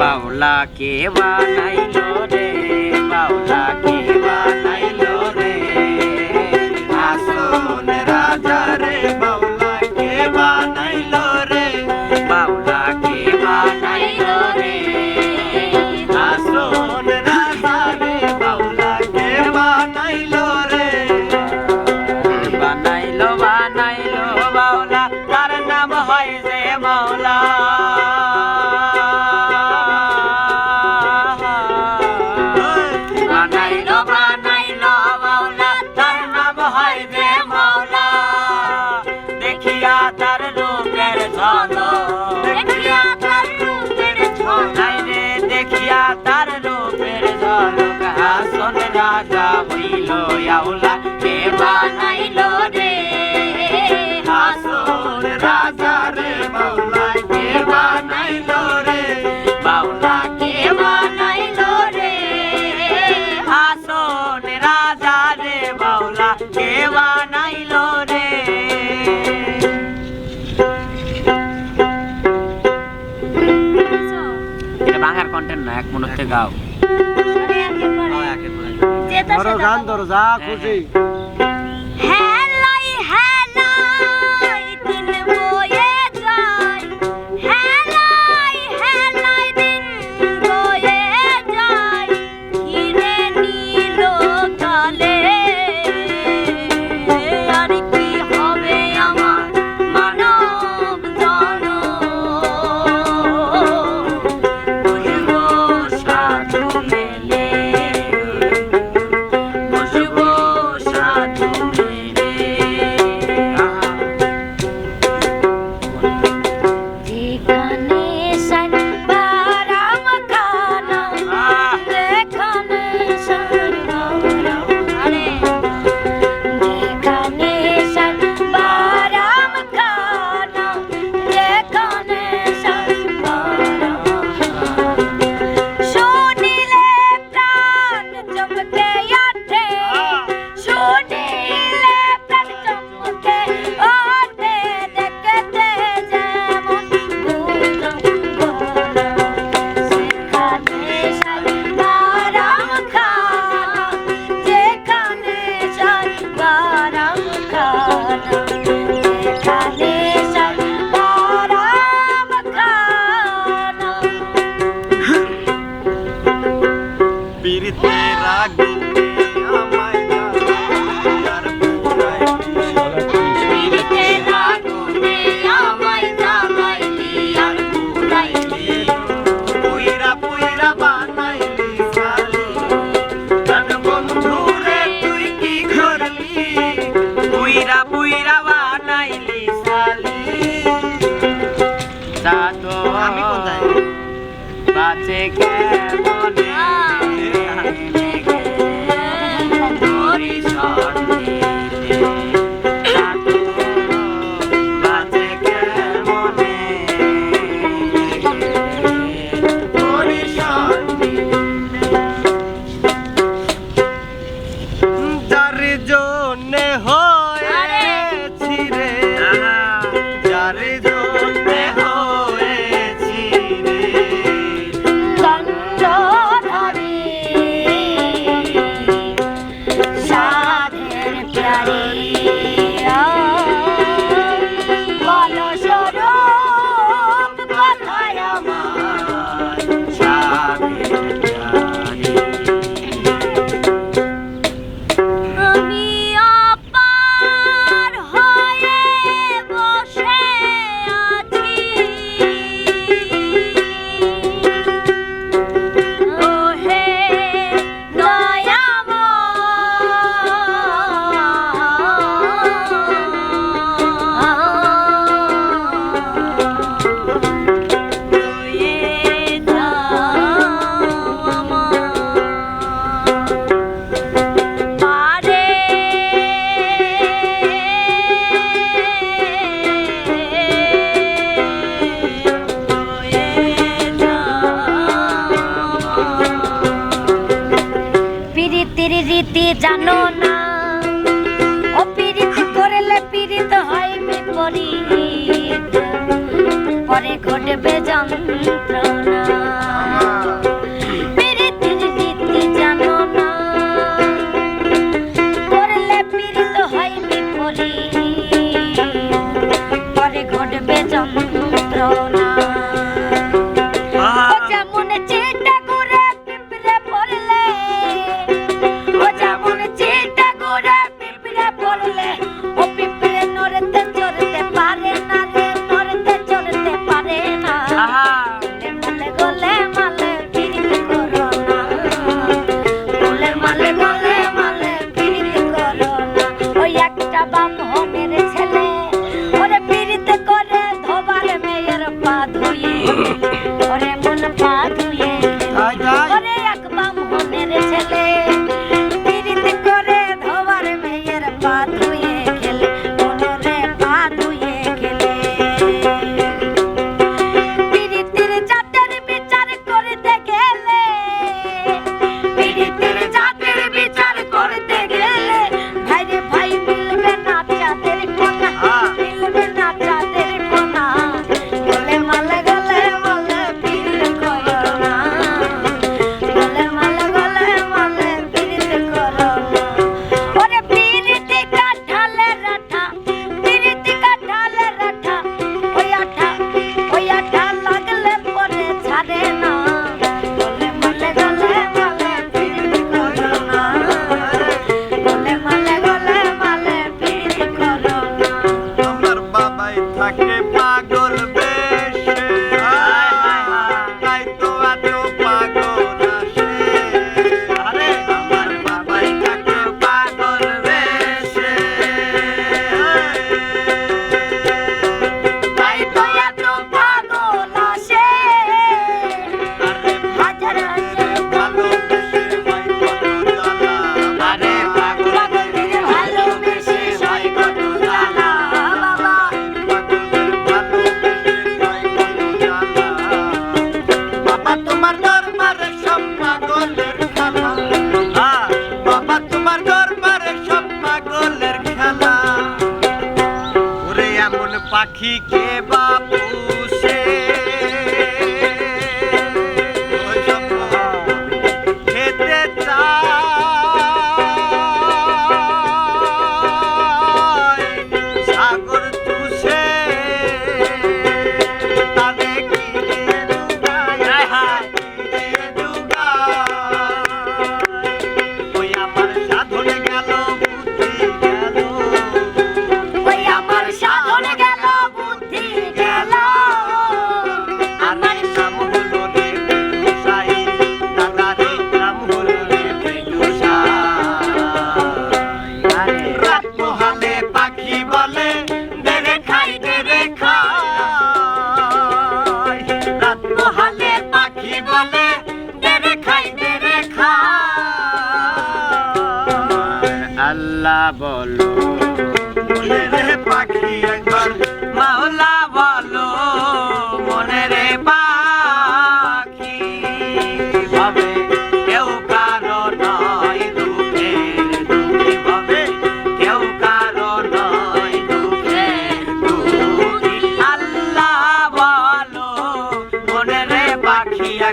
বাউলা কে বানাইলো রে বাউলা কে বানাইলো রে আসন রাজা রে বাউলা কে বানাইলো রে বাউলা কে বানাইলো রে আসন রাজা রে বাউলা কে বানাইলো রে বানাইলো বানাইলো বাউলা তার নাম হয় যে মাওলা রাজা হইল আউলা কে বানাইলো রে আসল রাজা রে বাউলা কে বানাইলো রে বাউলা কে বানাইলো রে আসল রাজা রে বাউলা কে বানাইলো রে এটা বাংলার কন্টেন্ট না এক মনতে গাও ধরো গান ধরো যা খুশি হেলাই হেলাই দিন বয়ে যায় হেলাই হেলাই দিন বয়ে যায় ঘিরে নিল কালে আর কি হবে আমার মানব জন বুঝবো সাধু মেলে বাঁচে কেমনে তোরি সন্ধিতে বাঁচে কেমনে তোরি সন্ধিতে যার জন্যে হয়েছি রে যার জন্যে রীতি জানো না ও পীড়িত করলে পীড়িত হয় বিপরীত পরে ঘটবে যন্ত্রণা।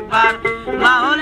একবার মাওলা